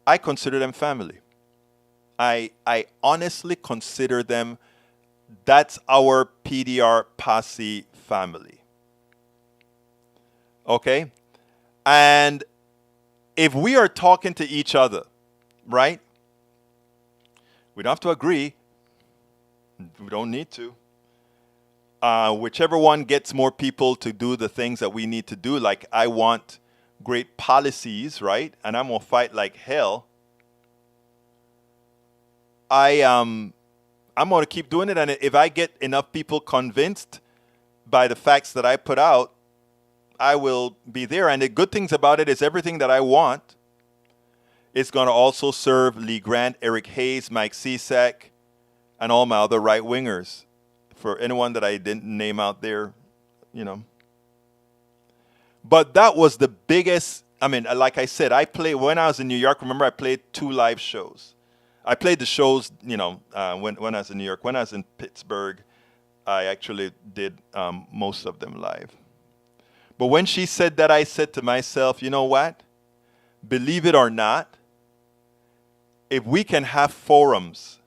I consider them family. I honestly consider them, that's our PDR posse family. Okay? And if we are talking to each other, right? We don't have to agree. We don't need to. Whichever one gets more people to do the things that we need to do, like I want great policies, right? And I'm going to fight like hell. I'm going to keep doing it. And if I get enough people convinced by the facts that I put out, I will be there. And the good things about it is everything that I want is going to also serve Lee Grant, Eric Hayes, Mike Cesak, and all my other right wingers. For anyone that I didn't name out there, you know. But that was the biggest, I mean, like I said, when I was in New York, remember I played 2 live shows. I played the shows, you know, when I was in New York. When I was in Pittsburgh, I actually did most of them live. But when she said that, I said to myself, you know what? Believe it or not, if we can have forums,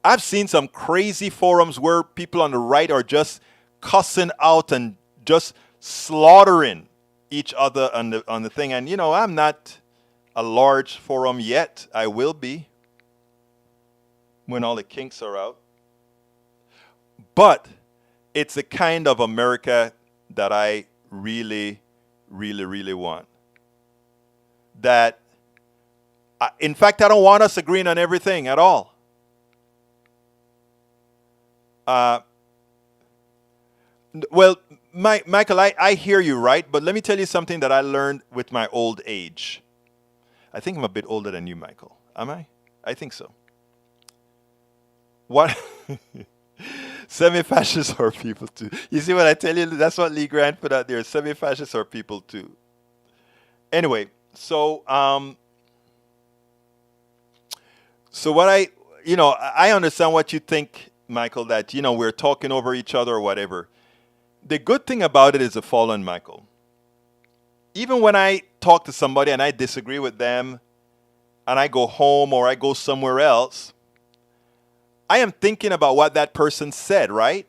I've seen some crazy forums where people on the right are just cussing out and just slaughtering each other on the thing. And, you know, I'm not a large forum yet. I will be when all the kinks are out. But it's the kind of America that I really, really, really want. In fact, I don't want us agreeing on everything at all. Well, Michael, I hear you, right? But let me tell you something that I learned with my old age. I think I'm a bit older than you, Michael. Am I? I think so. What? Semi-fascists are people too. You see what I tell you? That's what Lee Grant put out there. Semi-fascists are people too. Anyway, so what I understand what you think, Michael, that, you know, we're talking over each other or whatever. The good thing about it is the following, Michael. Even when I talk to somebody and I disagree with them and I go home or I go somewhere else, I am thinking about what that person said, right?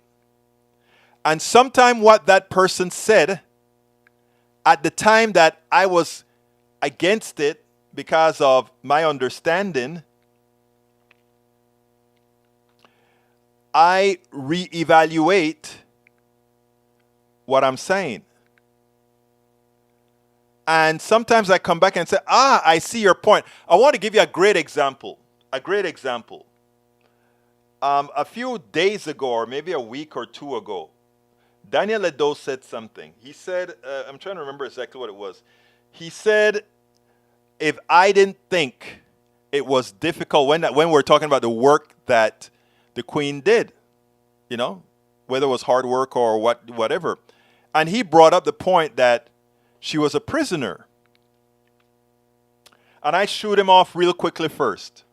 And sometimes what that person said at the time that I was against it because of my understanding, I reevaluate what I'm saying. And sometimes I come back and say, I see your point. I want to give you a great example. A few days ago, or maybe a week or two ago, Daniel Ledo said something. He said, I'm trying to remember exactly what it was. He said, if I didn't think it was difficult, when we're talking about the work that the Queen did, you know, whether it was hard work or whatever. And he brought up the point that she was a prisoner. And I shoot him off real quickly first.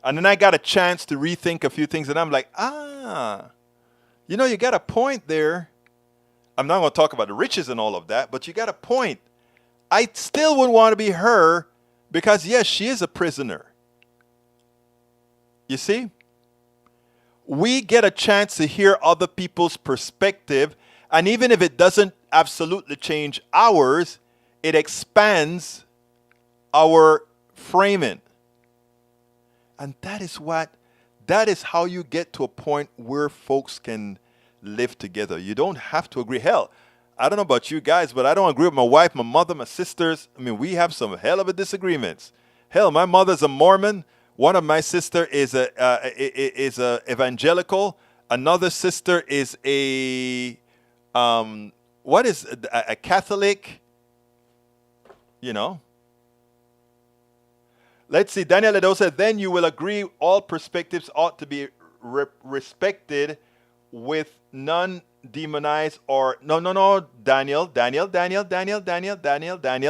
And then I got a chance to rethink a few things, and I'm like, you know, you got a point there. I'm not going to talk about the riches and all of that, but you got a point. I still would want to be her because, yes, she is a prisoner. You see? We get a chance to hear other people's perspective, and even if it doesn't absolutely change ours, it expands our framing. And that is how you get to a point where folks can live together. You don't have to agree. Hell, I don't know about you guys, but I don't agree with my wife, my mother, my sisters. I mean, we have some hell of a disagreements. Hell, my mother's a Mormon. One of my sister is a evangelical. Another sister is a Catholic. You know. Let's see. Daniel Ledo said, then you will agree all perspectives ought to be respected with none demonized or no, Daniel,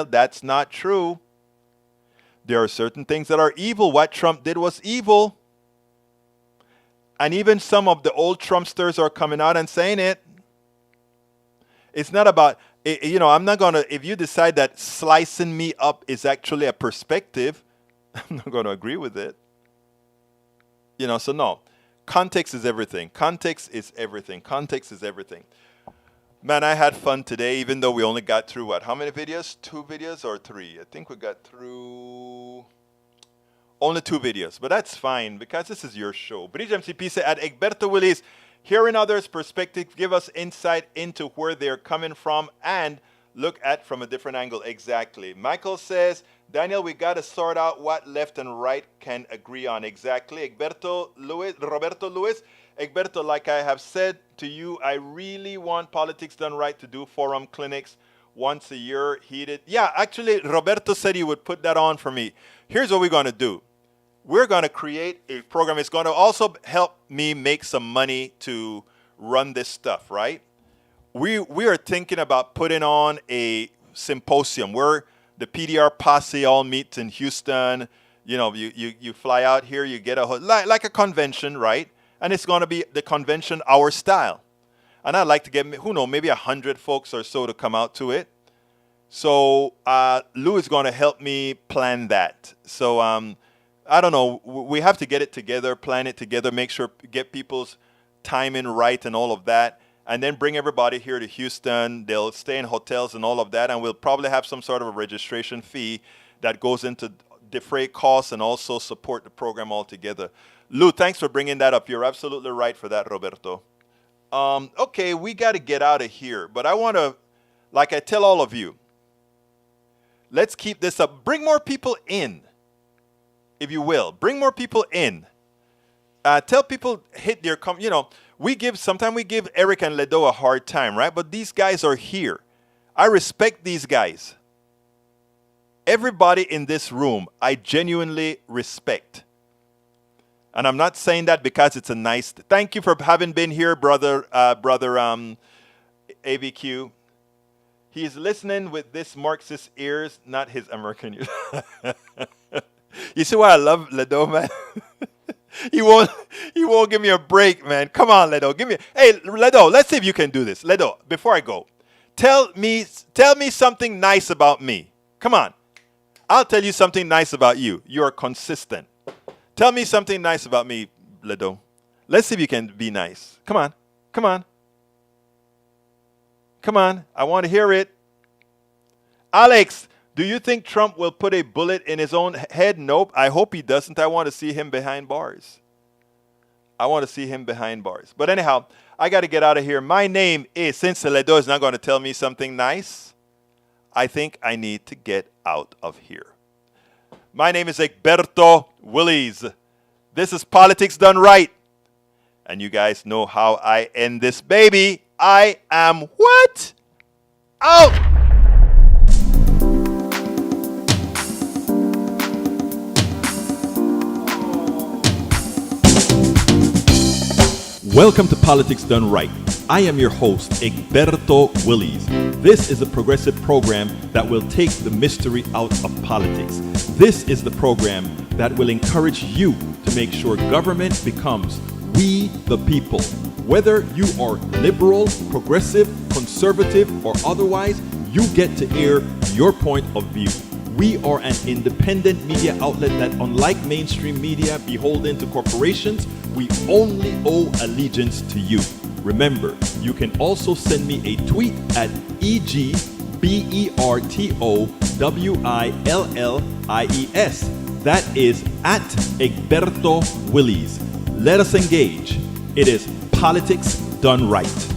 that's not true. There are certain things that are evil. What Trump did was evil. And even some of the old Trumpsters are coming out and saying it. It's not about, I'm not going to, if you decide that slicing me up is actually a perspective, I'm not going to agree with it. So no. Context is everything. Context is everything. Context is everything. Man, I had fun today, even though we only got through what? How many videos? 2 videos or 3? I think we got through only 2 videos, but that's fine because this is your show. Bridge MCP said, at Egberto Willis, hearing others' perspective give us insight into where they're coming from and look at from a different angle. Exactly. Michael says, Daniel, we got to sort out what left and right can agree on. Exactly. Roberto Luis, Egberto, like I have said to you, I really want Politics Done Right to do forum clinics once a year. Yeah, actually, Roberto said he would put that on for me. Here's what we're going to do. We're going to create a program. It's going to also help me make some money to run this stuff, right? We are thinking about putting on a symposium where the PDR posse all meets in Houston. You fly out here, you get like a convention, right? And it's going to be the convention our style. And I'd like to get, maybe 100 folks or so to come out to it. So Lou is going to help me plan that. So I don't know. We have to get it together, plan it together, make sure, get people's timing right and all of that. And then bring everybody here to Houston. They'll stay in hotels and all of that. And we'll probably have some sort of a registration fee that goes into defray costs and also support the program altogether. Lou, thanks for bringing that up. You're absolutely right for that, Roberto. Okay, we got to get out of here. But I want to, like I tell all of you, let's keep this up. Bring more people in, if you will. Bring more people in. Tell people, hit their, sometimes we give Eric and Ledo a hard time, right? But these guys are here. I respect these guys. Everybody in this room, I genuinely respect. And I'm not saying that because it's a nice... Thank you for having been here, brother AVQ. He's listening with this Marxist ears, not his American ears. You see why I love Ledo, man? He won't give me a break, man. Come on, Ledo. Hey, Ledo, let's see if you can do this. Ledo, before I go, tell me something nice about me. Come on. I'll tell you something nice about you. You're consistent. Tell me something nice about me, Ledo. Let's see if you can be nice. Come on. Come on. Come on. I want to hear it. Alex, do you think Trump will put a bullet in his own head? Nope. I hope he doesn't. I want to see him behind bars. I want to see him behind bars. But anyhow, I got to get out of here. My name is, since Ledo is not going to tell me something nice, I think I need to get out of here. My name is Egberto Willis. This is Politics Done Right. And you guys know how I end this baby. I am what? Out! Welcome to Politics Done Right. I am your host, Egberto Willis. This is a progressive program that will take the mystery out of politics. This is the program that will encourage you to make sure government becomes we the people. Whether you are liberal, progressive, conservative, or otherwise, you get to air your point of view. We are an independent media outlet that, unlike mainstream media beholden to corporations, we only owe allegiance to you. Remember, you can also send me a tweet at EG BERTOWILLIES. That is at Egberto Willies. Let us engage. It is politics done right.